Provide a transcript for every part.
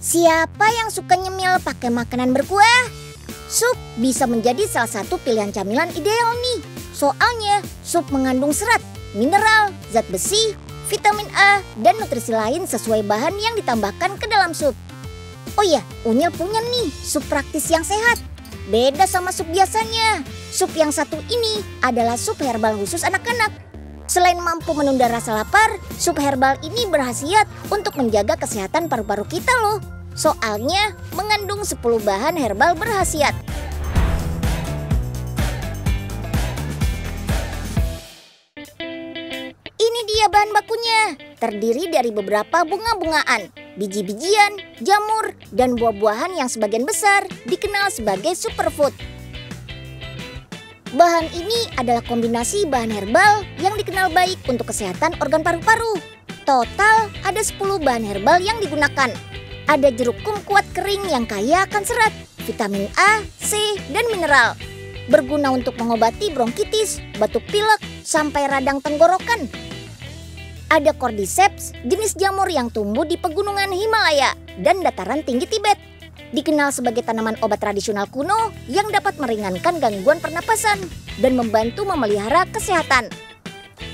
Siapa yang suka nyemil pakai makanan berkuah? Sup bisa menjadi salah satu pilihan camilan ideal nih. Soalnya sup mengandung serat, mineral, zat besi, vitamin A, dan nutrisi lain sesuai bahan yang ditambahkan ke dalam sup. Oh iya, Unyil punya nih sup praktis yang sehat. Beda sama sup biasanya. Sup yang satu ini adalah sup herbal khusus anak-anak. Selain mampu menunda rasa lapar, sup herbal ini berkhasiat untuk menjaga kesehatan paru-paru kita loh. Soalnya mengandung 10 bahan herbal berkhasiat. Ini dia bahan bakunya. Terdiri dari beberapa bunga-bungaan, biji-bijian, jamur, dan buah-buahan yang sebagian besar dikenal sebagai superfood. Bahan ini adalah kombinasi bahan herbal yang dikenal baik untuk kesehatan organ paru-paru. Total ada 10 bahan herbal yang digunakan. Ada jeruk kumquat kering yang kaya akan serat, vitamin A, C, dan mineral. Berguna untuk mengobati bronkitis, batuk pilek, sampai radang tenggorokan. Ada cordyceps, jenis jamur yang tumbuh di pegunungan Himalaya dan dataran tinggi Tibet. Dikenal sebagai tanaman obat tradisional kuno yang dapat meringankan gangguan pernapasan dan membantu memelihara kesehatan.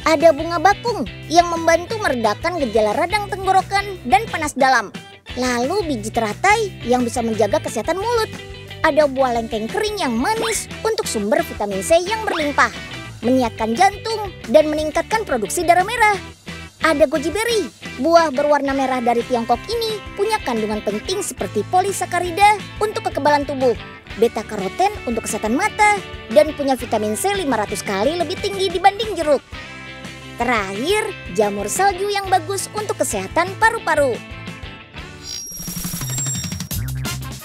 Ada bunga bakung yang membantu meredakan gejala radang tenggorokan dan panas dalam. Lalu biji teratai yang bisa menjaga kesehatan mulut. Ada buah lengkeng kering yang manis untuk sumber vitamin C yang berlimpah, menyehatkan jantung dan meningkatkan produksi darah merah. Ada goji berry, buah berwarna merah dari Tiongkok ini punya kandungan penting seperti polisakarida untuk kekebalan tubuh, beta karoten untuk kesehatan mata, dan punya vitamin C 500 kali lebih tinggi dibanding jeruk. Terakhir, jamur salju yang bagus untuk kesehatan paru-paru.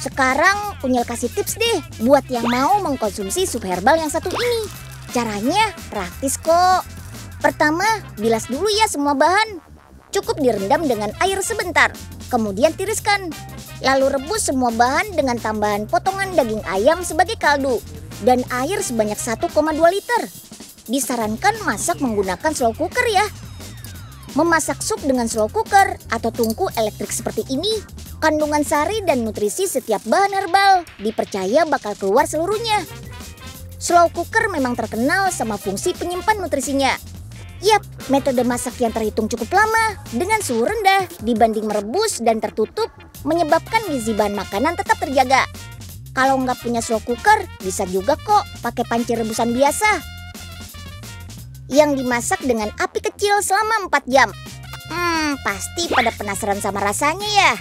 Sekarang Unyil kasih tips deh buat yang mau mengkonsumsi sup herbal yang satu ini. Caranya praktis kok. Pertama, bilas dulu ya semua bahan. Cukup direndam dengan air sebentar, kemudian tiriskan. Lalu rebus semua bahan dengan tambahan potongan daging ayam sebagai kaldu dan air sebanyak 1,2 liter. Disarankan masak menggunakan slow cooker ya. Memasak sup dengan slow cooker atau tungku elektrik seperti ini, kandungan sari dan nutrisi setiap bahan herbal dipercaya bakal keluar seluruhnya. Slow cooker memang terkenal sama fungsi penyimpan nutrisinya. Yap, metode masak yang terhitung cukup lama dengan suhu rendah dibanding merebus dan tertutup menyebabkan gizi bahan makanan tetap terjaga. Kalau nggak punya slow cooker, bisa juga kok pakai panci rebusan biasa yang dimasak dengan api kecil selama 4 jam. Pasti pada penasaran sama rasanya ya.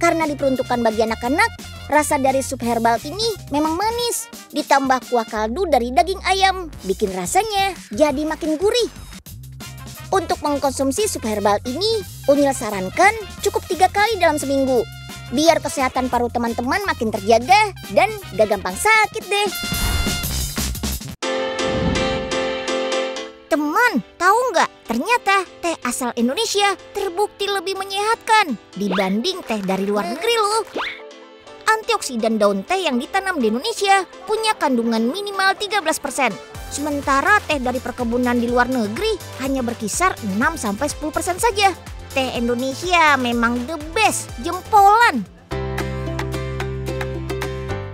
Karena diperuntukkan bagi anak-anak, rasa dari sup herbal ini memang manis. Ditambah kuah kaldu dari daging ayam, bikin rasanya jadi makin gurih. Untuk mengkonsumsi sup herbal ini, Unyil sarankan cukup 3 kali dalam seminggu. Biar kesehatan paru teman-teman makin terjaga dan gak gampang sakit deh. Teman, tahu nggak? Ternyata teh asal Indonesia terbukti lebih menyehatkan dibanding teh dari luar negeri loh. Antioksidan daun teh yang ditanam di Indonesia punya kandungan minimal 13%. Sementara teh dari perkebunan di luar negeri hanya berkisar 6-10% saja. Teh Indonesia memang the best, jempolan.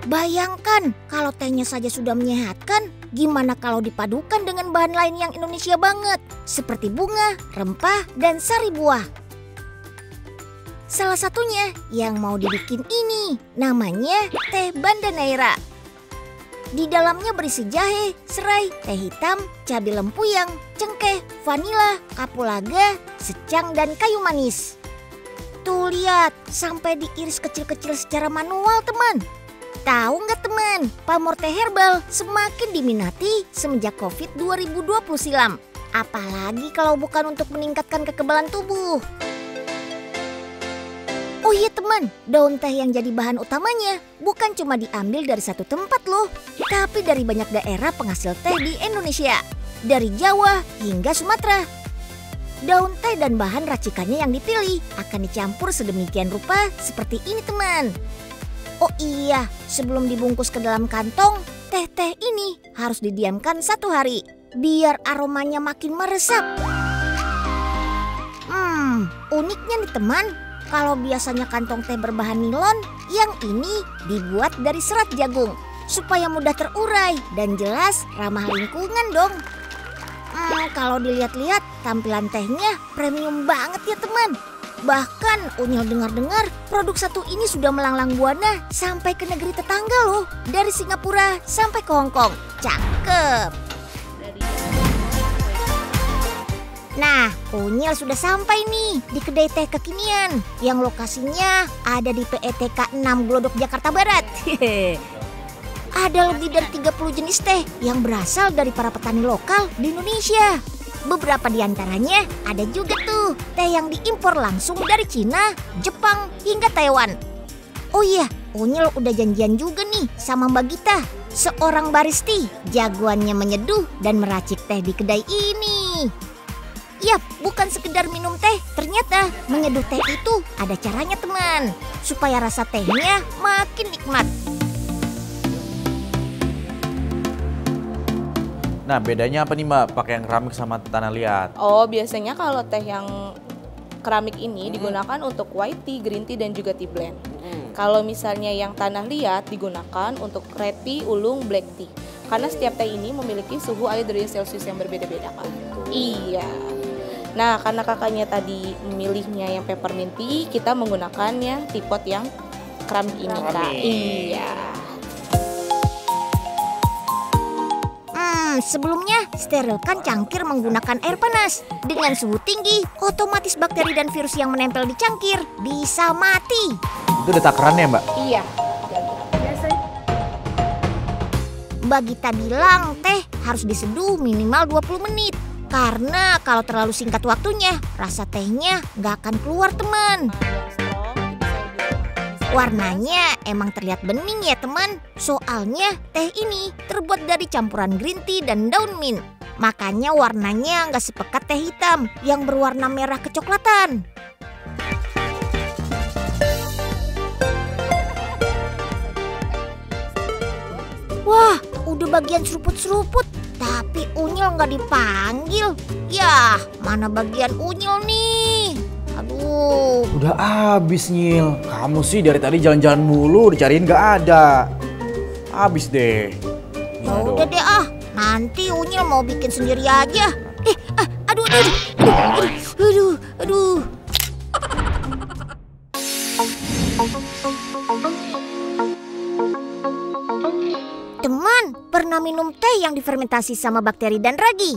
Bayangkan kalau tehnya saja sudah menyehatkan, gimana kalau dipadukan dengan bahan lain yang Indonesia banget, seperti bunga, rempah, dan sari buah. Salah satunya yang mau dibikin ini, namanya teh Banda Neira. Di dalamnya berisi jahe, serai, teh hitam, cabai lempuyang, cengkeh, vanila, kapulaga, secang, dan kayu manis. Tuh lihat, sampai diiris kecil-kecil secara manual teman. Tahu nggak teman, pamor teh herbal semakin diminati semenjak COVID 2020 silam. Apalagi kalau bukan untuk meningkatkan kekebalan tubuh. Oh iya teman, daun teh yang jadi bahan utamanya bukan cuma diambil dari satu tempat loh, tapi dari banyak daerah penghasil teh di Indonesia, dari Jawa hingga Sumatera. Daun teh dan bahan racikannya yang dipilih akan dicampur sedemikian rupa seperti ini teman. Oh iya, sebelum dibungkus ke dalam kantong, teh-teh ini harus didiamkan 1 hari biar aromanya makin meresap. Uniknya nih teman, Kalau biasanya kantong teh berbahan nilon, yang ini dibuat dari serat jagung supaya mudah terurai dan jelas ramah lingkungan dong. Kalau dilihat-lihat tampilan tehnya premium banget ya teman. Bahkan Unyil dengar-dengar produk satu ini sudah melanglang buana sampai ke negeri tetangga loh. Dari Singapura sampai ke Hong Kong. Cakep. Nah, Unyil sudah sampai nih di kedai teh kekinian yang lokasinya ada di PETK 6 Glodok, Jakarta Barat. Ada lebih dari 30 jenis teh yang berasal dari para petani lokal di Indonesia. Beberapa di antaranya ada juga tuh teh yang diimpor langsung dari Cina, Jepang, hingga Taiwan. Oh iya, Unyil udah janjian juga nih sama Mbak Gita, seorang baristi jagoannya menyeduh dan meracik teh di kedai ini. Yap, bukan sekedar minum teh, ternyata menyeduh teh itu ada caranya teman, supaya rasa tehnya makin nikmat. Nah, bedanya apa nih Mbak, pakai yang keramik sama tanah liat? Oh, biasanya kalau teh yang keramik ini digunakan untuk white tea, green tea, dan juga tea blend. Kalau misalnya yang tanah liat digunakan untuk red tea, ulung, black tea. Karena setiap teh ini memiliki suhu air derajat Celcius yang berbeda-beda kan. Iya. Nah, karena kakaknya tadi memilihnya yang peppermint tea, kita menggunakannya teapot yang keramik ini, Kak. Iya. Sebelumnya, sterilkan cangkir menggunakan air panas. Dengan suhu tinggi, otomatis bakteri dan virus yang menempel di cangkir bisa mati. Itu ada takarannya Mbak? Iya. Mbak Gita bilang teh harus diseduh minimal 20 menit. Karena kalau terlalu singkat waktunya, rasa tehnya nggak akan keluar teman. Warnanya emang terlihat bening ya teman. Soalnya teh ini terbuat dari campuran green tea dan daun mint. Makanya warnanya nggak sepekat teh hitam yang berwarna merah kecoklatan. Wah, udah bagian seruput-seruput. Tapi Unyil nggak dipanggil. Yah, mana bagian Unyil nih? Aduh. Udah habis Nyil. Kamu sih dari tadi jalan-jalan mulu, dicariin nggak ada. Habis deh. Ya udah deh nanti Unyil mau bikin sendiri aja. Aduh. Teman, pernah minum teh yang difermentasi sama bakteri dan ragi?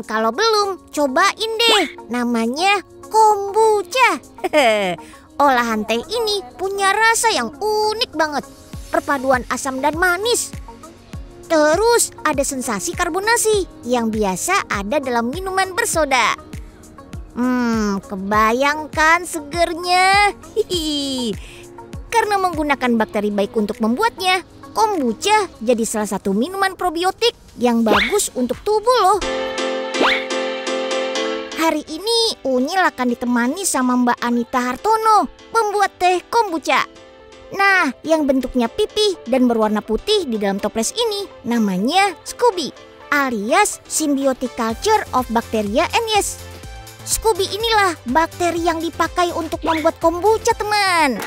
Kalau belum, cobain deh. Namanya kombucha. Olahan teh ini punya rasa yang unik banget. Perpaduan asam dan manis. Terus ada sensasi karbonasi yang biasa ada dalam minuman bersoda. Kebayangkan segernya. Karena menggunakan bakteri baik untuk membuatnya, kombucha jadi salah satu minuman probiotik yang bagus untuk tubuh loh. Hari ini Unyil akan ditemani sama Mbak Anita Hartono membuat teh kombucha. Nah, yang bentuknya pipih dan berwarna putih di dalam toples ini namanya SCOBY alias Symbiotic Culture of Bacteria and Yeast. SCOBY inilah bakteri yang dipakai untuk membuat kombucha teman.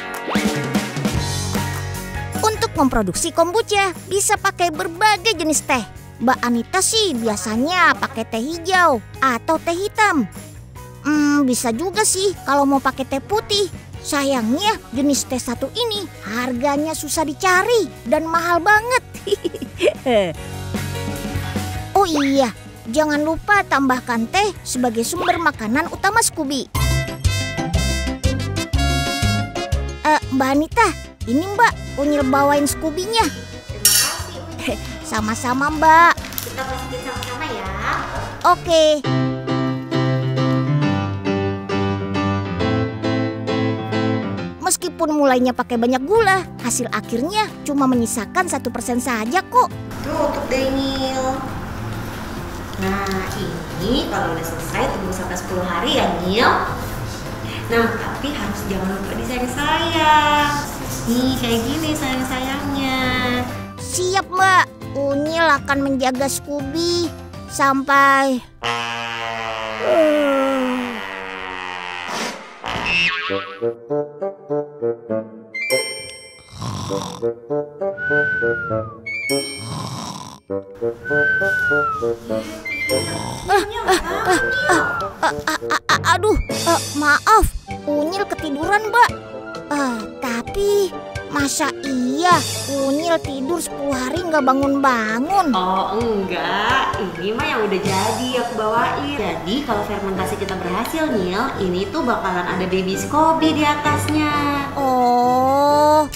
Untuk memproduksi kombucha bisa pakai berbagai jenis teh. Mbak Anita sih biasanya pakai teh hijau atau teh hitam. Bisa juga sih kalau mau pakai teh putih. Sayangnya jenis teh satu ini harganya susah dicari dan mahal banget. Oh iya, jangan lupa tambahkan teh sebagai sumber makanan utama SCOBY. Mbak Anita, ini Mbak, Unyil bawain SCOBY-nya. Terima kasih. Sama-sama Mbak. Kita masukin sama-sama ya. Oke. Meskipun mulainya pakai banyak gula, hasil akhirnya cuma menyisakan 1% saja kok. Tuh untuk Daniel. Nah ini kalau udah selesai tunggu sampai 10 hari ya Nil. Nah tapi harus jangan lupa disayang-sayang. Nih kayak gini sayang-sayangnya. Siap Mbak, Unyil akan menjaga SCOBY sampai... Aduh, maaf, Unyil ketiduran, Mbak. Tapi masa iya Unyil tidur 10 hari nggak bangun-bangun? Oh enggak, ini mah yang udah jadi aku bawain. Jadi kalau fermentasi kita berhasil Nil, ini tuh bakalan ada baby Scooby di atasnya. Oh.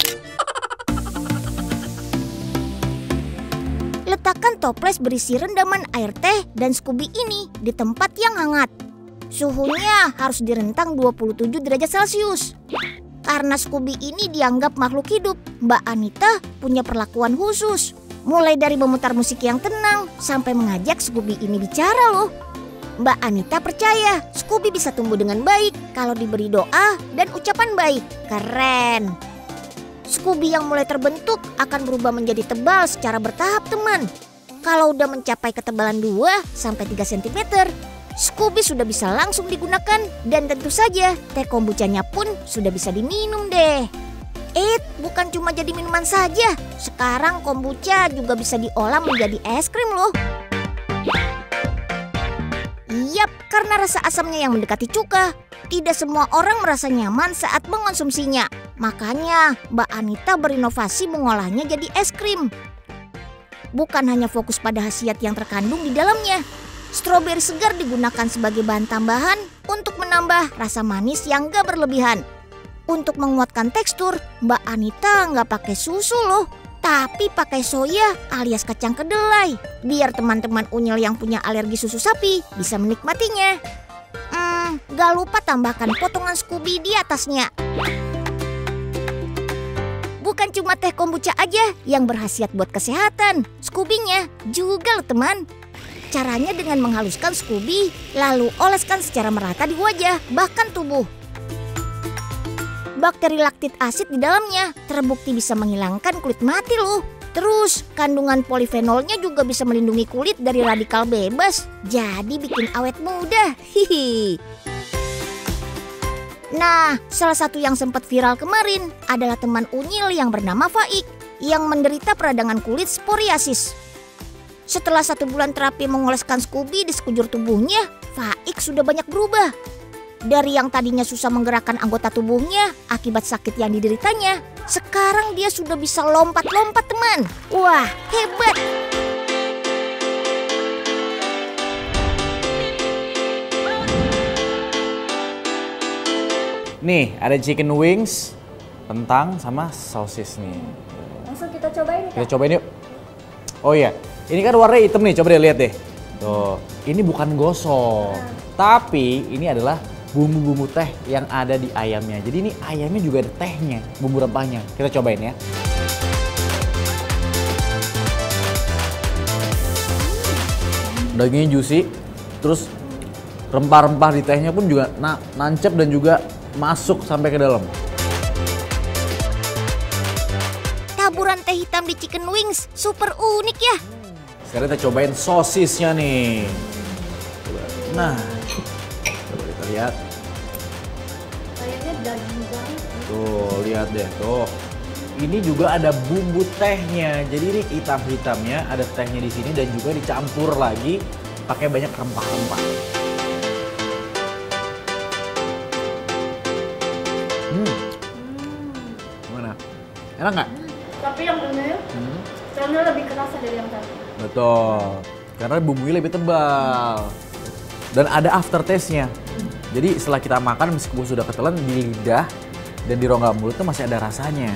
Letakkan toples berisi rendaman air teh dan Scooby ini di tempat yang hangat. Suhunya harus di rentang 27 derajat Celcius. Karena Scooby ini dianggap makhluk hidup, Mbak Anita punya perlakuan khusus. Mulai dari memutar musik yang tenang sampai mengajak Scooby ini bicara loh. Mbak Anita percaya Scooby bisa tumbuh dengan baik kalau diberi doa dan ucapan baik. Keren. Scooby yang mulai terbentuk akan berubah menjadi tebal secara bertahap, teman. Kalau udah mencapai ketebalan 2-3 cm, Scooby sudah bisa langsung digunakan dan tentu saja teh kombuchanya pun sudah bisa diminum deh. Bukan cuma jadi minuman saja. Sekarang kombucha juga bisa diolah menjadi es krim loh. Yap, karena rasa asamnya yang mendekati cuka. Tidak semua orang merasa nyaman saat mengonsumsinya. Makanya Mbak Anita berinovasi mengolahnya jadi es krim. Bukan hanya fokus pada khasiat yang terkandung di dalamnya. Stroberi segar digunakan sebagai bahan tambahan untuk menambah rasa manis yang gak berlebihan. Untuk menguatkan tekstur, Mbak Anita nggak pakai susu loh, tapi pakai soya alias kacang kedelai. Biar teman-teman Unyil yang punya alergi susu sapi bisa menikmatinya. Gak lupa tambahkan potongan Scooby di atasnya. Bukan cuma teh kombucha aja yang berkhasiat buat kesehatan, Scooby-nya juga loh teman. Caranya dengan menghaluskan Scooby, lalu oleskan secara merata di wajah, bahkan tubuh. Bakteri laktik asid di dalamnya terbukti bisa menghilangkan kulit mati loh. Terus, kandungan polifenolnya juga bisa melindungi kulit dari radikal bebas, jadi bikin awet muda. Hihi. Nah, salah satu yang sempat viral kemarin adalah teman Unyil yang bernama Faik, yang menderita peradangan kulit psoriasis. Setelah 1 bulan terapi mengoleskan Scooby di sekujur tubuhnya, Faik sudah banyak berubah. Dari yang tadinya susah menggerakkan anggota tubuhnya akibat sakit yang dideritanya, sekarang dia sudah bisa lompat-lompat teman. Wah, hebat! Nih, ada chicken wings, kentang, sama sosis nih. Langsung kita cobain ya? Kita cobain yuk. Oh iya, ini kan warnanya hitam nih, coba deh lihat deh. Tuh, ini bukan gosong, tapi ini adalah bumbu-bumbu teh yang ada di ayamnya. Jadi ini ayamnya juga ada tehnya, bumbu rempahnya. Kita cobain ya. Dagingnya juicy, terus rempah-rempah di tehnya pun juga nancep dan juga masuk sampai ke dalam. Taburan teh hitam di chicken wings super unik ya. Sekarang kita cobain sosisnya nih. Nah, coba kita lihat. Kayaknya daging banget. Tuh, lihat deh tuh. Ini juga ada bumbu tehnya. Jadi ini hitam-hitamnya ada tehnya di sini dan juga dicampur lagi pakai banyak rempah-rempah. Gimana? Enak nggak? Tapi yang ini, rasanya lebih kerasa dari yang tadi. Betul, karena bumbunya lebih tebal dan ada aftertaste-nya. Jadi setelah kita makan meskipun sudah ketelan di lidah dan di rongga mulut itu masih ada rasanya.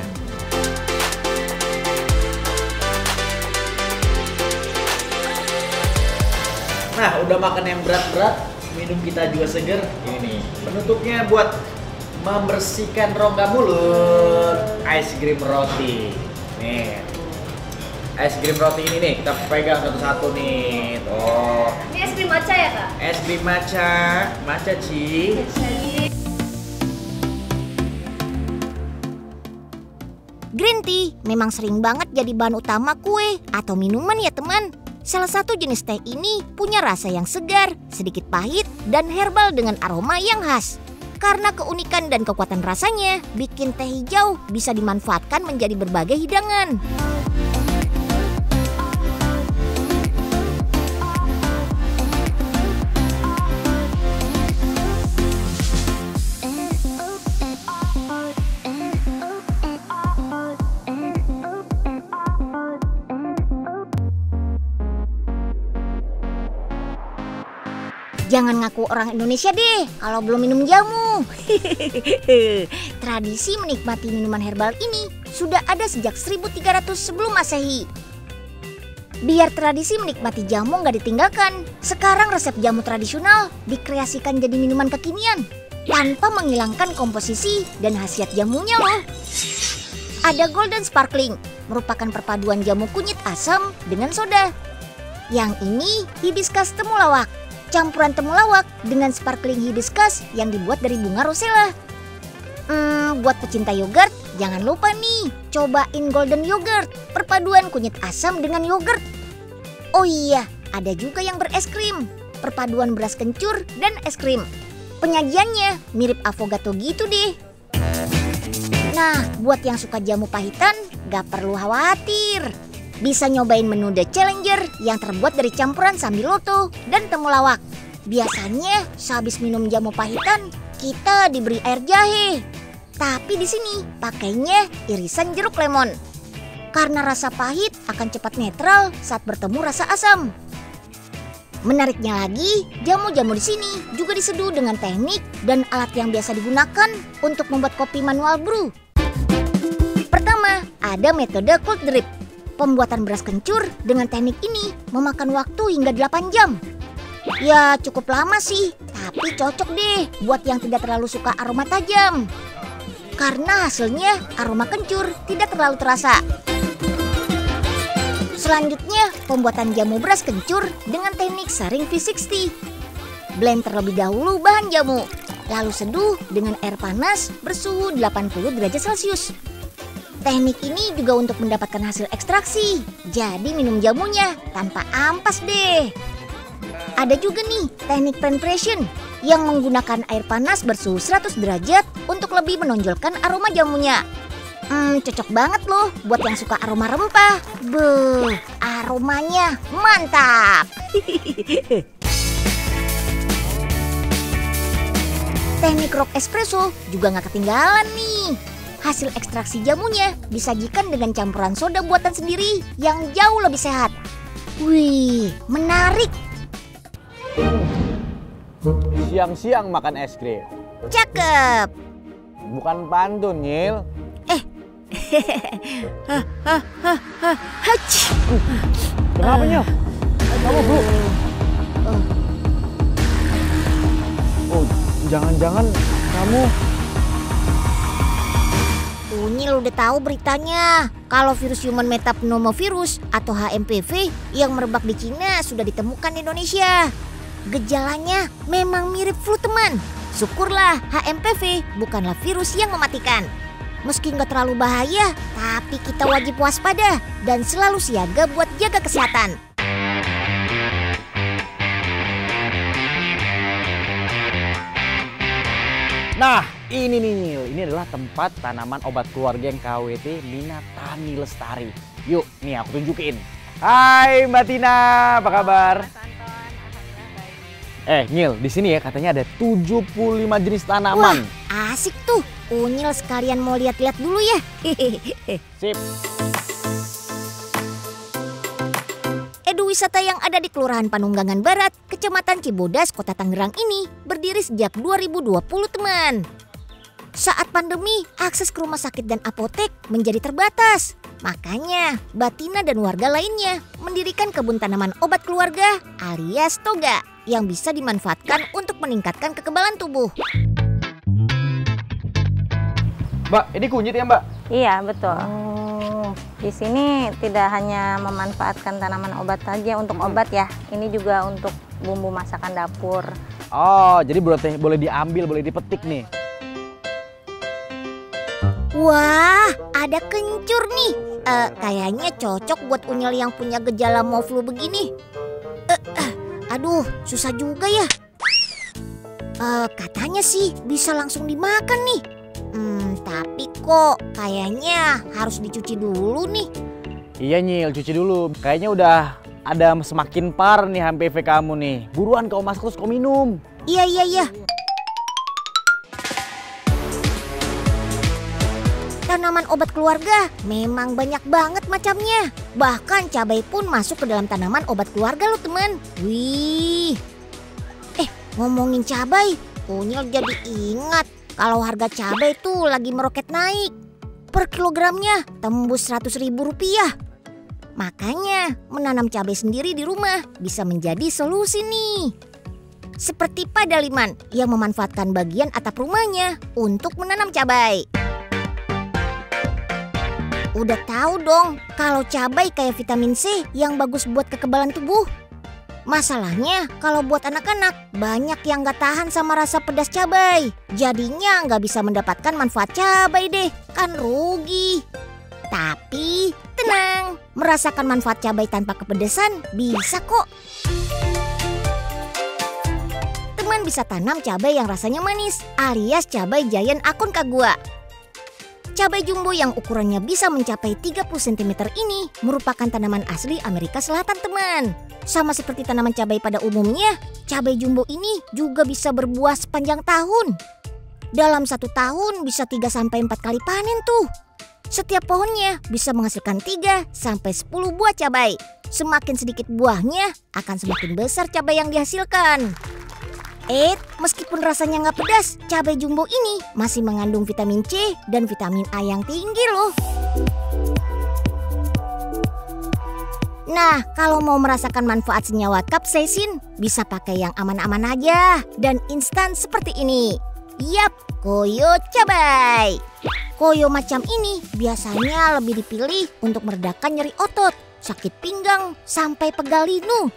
Nah, udah makan yang berat-berat, minum kita juga seger. Ini nih, penutupnya buat membersihkan rongga mulut, ice cream roti. Nih, es krim roti ini nih, kita pegang satu-satu nih. Tuh. Ini es krim matcha ya kak? Es krim matcha, matcha Ci. Green tea memang sering banget jadi bahan utama kue atau minuman ya teman. Salah satu jenis teh ini punya rasa yang segar, sedikit pahit, dan herbal dengan aroma yang khas. Karena keunikan dan kekuatan rasanya, bikin teh hijau bisa dimanfaatkan menjadi berbagai hidangan. Jangan ngaku orang Indonesia deh kalau belum minum jamu. Tradisi menikmati minuman herbal ini sudah ada sejak 1300 sebelum Masehi. Biar tradisi menikmati jamu nggak ditinggalkan, sekarang resep jamu tradisional dikreasikan jadi minuman kekinian tanpa menghilangkan komposisi dan khasiat jamunya loh. Ada Golden Sparkling, merupakan perpaduan jamu kunyit asam dengan soda. Yang ini hibiscus temulawak, campuran temulawak dengan sparkling hibiscus yang dibuat dari bunga rosella. Buat pecinta yogurt, jangan lupa nih, cobain golden yogurt, perpaduan kunyit asam dengan yogurt. Oh iya, ada juga yang beres krim, perpaduan beras kencur dan es krim. Penyajiannya mirip avocato gitu deh. Nah, buat yang suka jamu pahitan, gak perlu khawatir. Bisa nyobain menu The Challenger yang terbuat dari campuran sambiloto dan temulawak. Biasanya sehabis minum jamu pahitan, kita diberi air jahe. Tapi di sini pakainya irisan jeruk lemon. Karena rasa pahit akan cepat netral saat bertemu rasa asam. Menariknya lagi, jamu-jamu di sini juga diseduh dengan teknik dan alat yang biasa digunakan untuk membuat kopi manual brew. Pertama, ada metode cold drip. Pembuatan beras kencur dengan teknik ini memakan waktu hingga 8 jam. Ya cukup lama sih, tapi cocok deh buat yang tidak terlalu suka aroma tajam. Karena hasilnya aroma kencur tidak terlalu terasa. Selanjutnya, pembuatan jamu beras kencur dengan teknik saring V60. Blend terlebih dahulu bahan jamu, lalu seduh dengan air panas bersuhu 80 derajat Celcius. Teknik ini juga untuk mendapatkan hasil ekstraksi, jadi minum jamunya tanpa ampas deh. Ada juga nih teknik penetration yang menggunakan air panas bersuhu 100 derajat untuk lebih menonjolkan aroma jamunya. Cocok banget loh buat yang suka aroma rempah. Beuh, aromanya mantap. Teknik rock espresso juga gak ketinggalan nih. Hasil ekstraksi jamunya disajikan dengan campuran soda buatan sendiri yang jauh lebih sehat. Wih, menarik. Siang-siang makan es krim. Cakep. Bukan pantun, Nyil. Kenapa, Nyil? Kamu, Bro? Oh, jangan-jangan kamu... Unyil udah tahu beritanya kalau virus human metapneumovirus atau HMPV yang merebak di Cina sudah ditemukan di Indonesia. Gejalanya memang mirip flu teman. Syukurlah HMPV bukanlah virus yang mematikan. Meski nggak terlalu bahaya, tapi kita wajib waspada dan selalu siaga buat jaga kesehatan. Nah, ini nih Nyil, ini adalah tempat tanaman obat keluarga yang KWT Minatani Lestari. Yuk, nih aku tunjukin. Hai Mbak Tina, apa kabar? Nyil, di sini ya katanya ada 75 jenis tanaman. Wah, asik tuh. Unyil sekalian mau lihat-lihat dulu ya. Sip. Wisata yang ada di Kelurahan Panunggangan Barat, Kecamatan Cibodas, Kota Tangerang ini berdiri sejak 2020 teman. Saat pandemi, akses ke rumah sakit dan apotek menjadi terbatas. Makanya, Batina dan warga lainnya mendirikan kebun tanaman obat keluarga alias toga yang bisa dimanfaatkan untuk meningkatkan kekebalan tubuh. Mbak, ini kunyit ya Mbak? Iya, betul. Di sini tidak hanya memanfaatkan tanaman obat saja untuk obat ya, ini juga untuk bumbu masakan dapur. Oh, jadi boleh diambil, boleh dipetik nih. Wah, ada kencur nih. Kayaknya cocok buat Unyil yang punya gejala mau flu begini. Aduh, susah juga ya. Katanya sih bisa langsung dimakan nih. Tapi kok kayaknya harus dicuci dulu nih. Iya Nyil, cuci dulu. Kayaknya udah ada semakin parah nih HPV kamu nih. Buruan kau masak terus kau minum. Iya. Tanaman obat keluarga memang banyak banget macamnya. Bahkan cabai pun masuk ke dalam tanaman obat keluarga loh teman. Wih. Ngomongin cabai, Unyil jadi ingat kalau harga cabai tuh lagi meroket naik. Per kilogramnya tembus Rp100.000. Makanya menanam cabai sendiri di rumah bisa menjadi solusi nih. Seperti Pak Daliman yang memanfaatkan bagian atap rumahnya untuk menanam cabai. Udah tahu dong kalau cabai kayak vitamin C yang bagus buat kekebalan tubuh. Masalahnya kalau buat anak-anak banyak yang gak tahan sama rasa pedas cabai. Jadinya gak bisa mendapatkan manfaat cabai deh, kan rugi. Tapi tenang, merasakan manfaat cabai tanpa kepedesan bisa kok. Teman bisa tanam cabai yang rasanya manis alias cabai giant Aconcagua. Cabai jumbo yang ukurannya bisa mencapai 30 cm ini merupakan tanaman asli Amerika Selatan teman. Sama seperti tanaman cabai pada umumnya, cabai jumbo ini juga bisa berbuah sepanjang tahun. Dalam 1 tahun bisa 3-4 kali panen tuh. Setiap pohonnya bisa menghasilkan 3-10 buah cabai. Semakin sedikit buahnya akan semakin besar cabai yang dihasilkan. Meskipun rasanya nggak pedas, cabai jumbo ini masih mengandung vitamin C dan vitamin A yang tinggi loh. Nah, kalau mau merasakan manfaat senyawa capsaicin, bisa pakai yang aman-aman aja dan instan seperti ini. Yap, koyo cabai. Koyo macam ini biasanya lebih dipilih untuk meredakan nyeri otot, sakit pinggang, sampai pegal linu.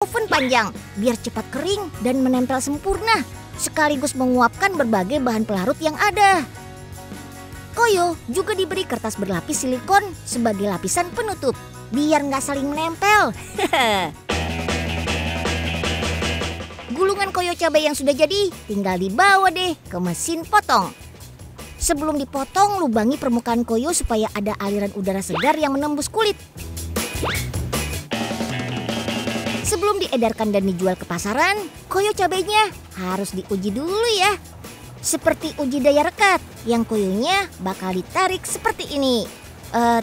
Oven panjang biar cepat kering dan menempel sempurna, sekaligus menguapkan berbagai bahan pelarut yang ada. Koyo juga diberi kertas berlapis silikon sebagai lapisan penutup, biar nggak saling menempel. Gulungan koyo cabai yang sudah jadi tinggal dibawa deh ke mesin potong. Sebelum dipotong, lubangi permukaan koyo supaya ada aliran udara segar yang menembus kulit. Sebelum diedarkan dan dijual ke pasaran, koyo cabainya harus diuji dulu ya. Seperti uji daya rekat, yang koyonya bakal ditarik seperti ini.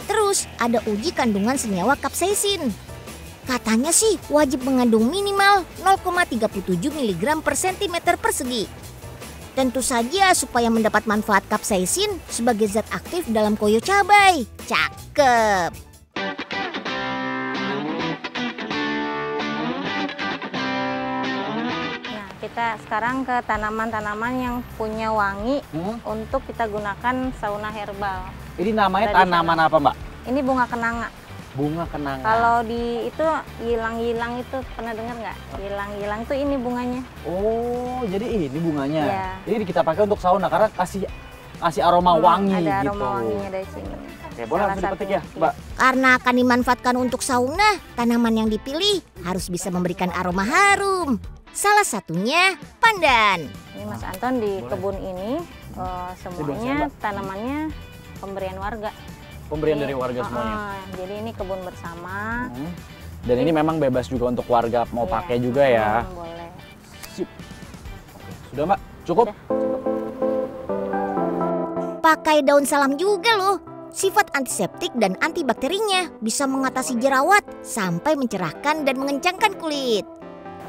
Terus ada uji kandungan senyawa capsaicin. Katanya sih wajib mengandung minimal 0,37 mg per cm persegi. Tentu saja supaya mendapat manfaat capsaicin sebagai zat aktif dalam koyo cabai. Cakep! Kita sekarang ke tanaman-tanaman yang punya wangi untuk kita gunakan sauna herbal. Ini namanya tanaman apa Mbak? Ini bunga kenanga. Bunga kenanga. Kalau di itu yilang-yilang itu pernah dengar nggak? Yilang-yilang itu ini bunganya. Oh, jadi ini bunganya. Ya. Jadi kita pakai untuk sauna karena kasih aroma wangi ada gitu. aroma wanginya dari sini. Oke, boleh langsung dipetik ya, Mbak. Karena akan dimanfaatkan untuk sauna, tanaman yang dipilih harus bisa memberikan aroma harum. Salah satunya pandan. Ini Mas Anton di kebun ini semuanya tanamannya pemberian warga. Pemberian Jadi, dari warga semuanya. Jadi ini kebun bersama. Dan ini memang bebas juga untuk warga mau Iya. pakai juga ya. Boleh. Sip. Sudah Mbak, cukup? Pakai daun salam juga loh. Sifat antiseptik dan antibakterinya bisa mengatasi jerawat sampai mencerahkan dan mengencangkan kulit.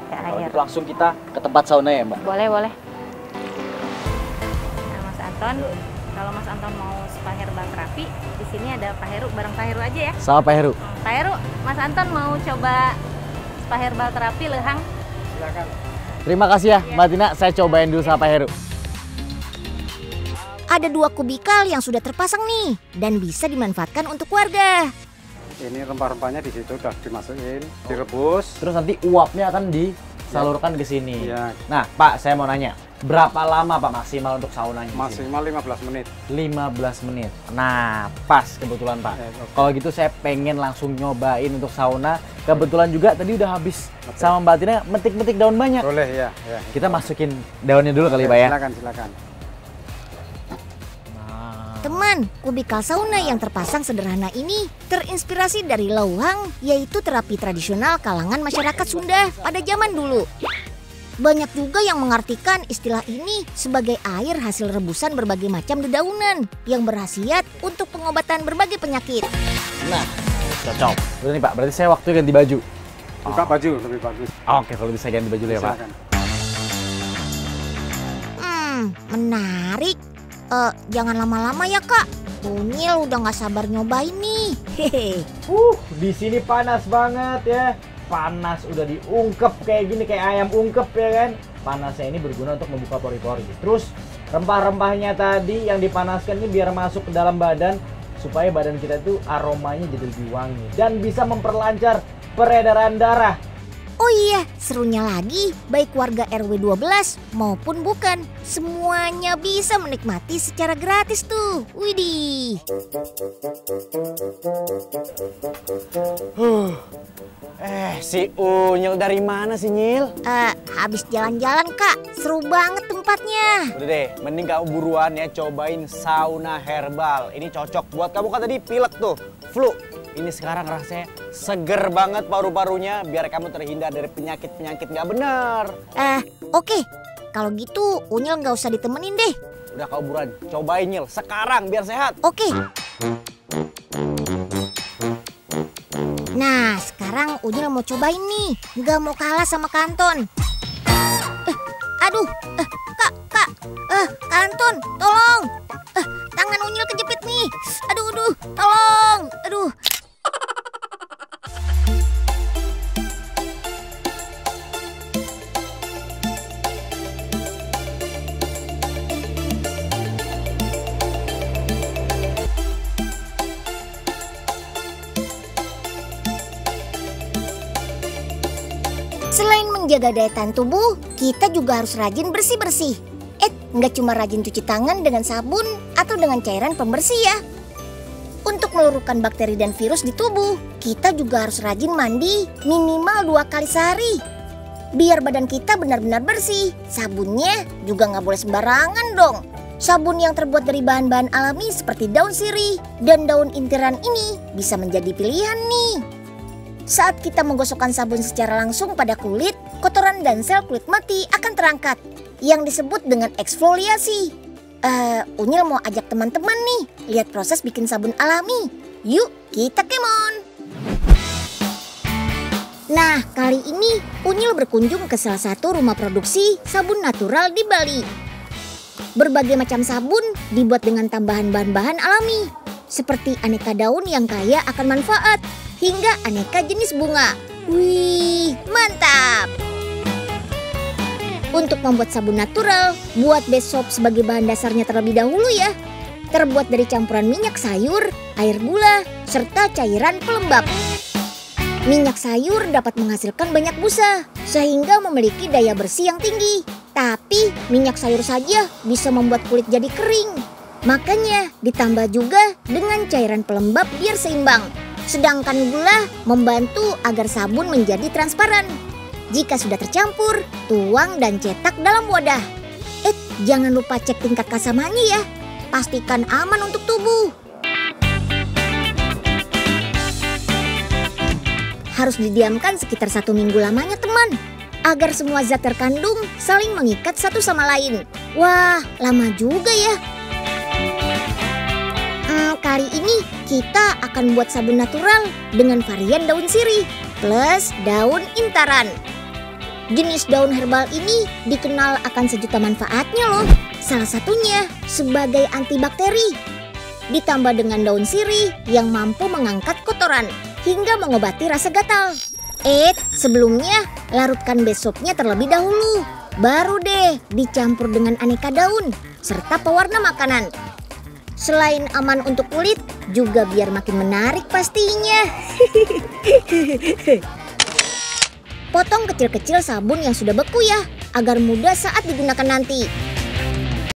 Ya, Kalau air. gitu langsung kita ke tempat sauna ya Mbak. Boleh, boleh. Nah, Mas Anton, kalau Mas Anton mau spa herbal terapi, di sini ada Pak Heru, bareng Pak Heru aja ya. Sama Pak Heru. Pak Heru, Mas Anton mau coba spa herbal terapi lehang? Terima kasih ya Mbak Tina, saya cobain dulu sama Pak Heru. Ada 2 kubikal yang sudah terpasang nih dan bisa dimanfaatkan untuk warga. Ini rempah-rempahnya di situ udah dimasukin, direbus. Terus nanti uapnya akan disalurkan ke sini. Iya. Nah Pak, saya mau nanya, berapa lama Pak maksimal untuk saunanya? di sini? Maksimal 15 menit. 15 menit. Nah, pas kebetulan Pak. Ya, oke. Kalau gitu saya pengen langsung nyobain untuk sauna. Kebetulan juga tadi udah habis sama Mbak Tina metik-metik daun banyak. Boleh ya. Ya. Kita masukin daunnya dulu kali Pak ya. Silakan, silakan. Teman, kubikal sauna yang terpasang sederhana ini terinspirasi dari lauhang, yaitu terapi tradisional kalangan masyarakat Sunda pada zaman dulu. Banyak juga yang mengartikan istilah ini sebagai air hasil rebusan berbagai macam dedaunan yang berkhasiat untuk pengobatan berbagai penyakit. Nah, cocok. Udah nih Pak, berarti saya waktu ganti baju. Buka baju lebih bagus. Oke, kalau bisa ganti baju dulu ya Pak. Silakan. Menarik. Jangan lama-lama ya Kak. Unyil udah nggak sabar nyobain nih. Hehe. Di sini panas banget ya. Panas udah diungkep kayak gini, kayak ayam ungkep ya kan. Panasnya ini berguna untuk membuka pori-pori. Terus rempah-rempahnya tadi yang dipanaskan ini biar masuk ke dalam badan supaya badan kita tuh aromanya jadi lebih wangi dan bisa memperlancar peredaran darah. Oh iya, serunya lagi, baik warga RW 12 maupun bukan, semuanya bisa menikmati secara gratis tuh. Widih. Si Unyil dari mana sih Nyil? Habis jalan-jalan Kak, seru banget tempatnya. Udah deh, mending kamu buruan ya cobain sauna herbal. Ini cocok buat kamu kan tadi pilek tuh, flu. Ini sekarang rasanya seger banget paru-parunya biar kamu terhindar dari penyakit-penyakit nggak benar. Oke. Kalau gitu Unyil nggak usah ditemenin deh. Udah kamu buruan, cobain Nyil sekarang biar sehat. Oke. Nah, sekarang Unyil mau cobain nih. Nggak mau kalah sama Kanton. Aduh, Kak, Kanton, tolong. Tangan Unyil kejepit nih. Aduh, tolong. Aduh. Selain menjaga daya tahan tubuh, kita juga harus rajin bersih-bersih. Nggak cuma rajin cuci tangan dengan sabun atau dengan cairan pembersih ya. Untuk meluruskan bakteri dan virus di tubuh, kita juga harus rajin mandi minimal 2 kali sehari. Biar badan kita benar-benar bersih, sabunnya juga nggak boleh sembarangan dong. Sabun yang terbuat dari bahan-bahan alami seperti daun sirih dan daun intiran ini bisa menjadi pilihan nih. Saat kita menggosokkan sabun secara langsung pada kulit, kotoran dan sel kulit mati akan terangkat, yang disebut dengan eksfoliasi. Unyil mau ajak teman-teman nih, lihat proses bikin sabun alami. Yuk, kita kemon! Nah, kali ini Unyil berkunjung ke salah satu rumah produksi sabun natural di Bali. Berbagai macam sabun dibuat dengan tambahan bahan-bahan alami, seperti aneka daun yang kaya akan manfaat, hingga aneka jenis bunga. Wih, mantap! Untuk membuat sabun natural, buat base soap sebagai bahan dasarnya terlebih dahulu ya. Terbuat dari campuran minyak sayur, air gula, serta cairan pelembab. Minyak sayur dapat menghasilkan banyak busa, sehingga memiliki daya bersih yang tinggi. Tapi minyak sayur saja bisa membuat kulit jadi kering. Makanya ditambah juga dengan cairan pelembab biar seimbang. Sedangkan gula membantu agar sabun menjadi transparan. Jika sudah tercampur, tuang dan cetak dalam wadah. Jangan lupa cek tingkat kasamanya ya. Pastikan aman untuk tubuh. harus didiamkan sekitar 1 minggu lamanya teman, agar semua zat terkandung saling mengikat satu sama lain. Wah, lama juga ya. Kali ini kita akan buat sabun natural dengan varian daun sirih plus daun intaran. Jenis daun herbal ini dikenal akan sejuta manfaatnya loh. Salah satunya sebagai antibakteri. Ditambah dengan daun sirih yang mampu mengangkat kotoran hingga mengobati rasa gatal. Sebelumnya larutkan besoknya terlebih dahulu. Baru deh dicampur dengan aneka daun serta pewarna makanan. Selain aman untuk kulit, juga biar makin menarik pastinya. Potong kecil-kecil sabun yang sudah beku ya, agar mudah saat digunakan nanti.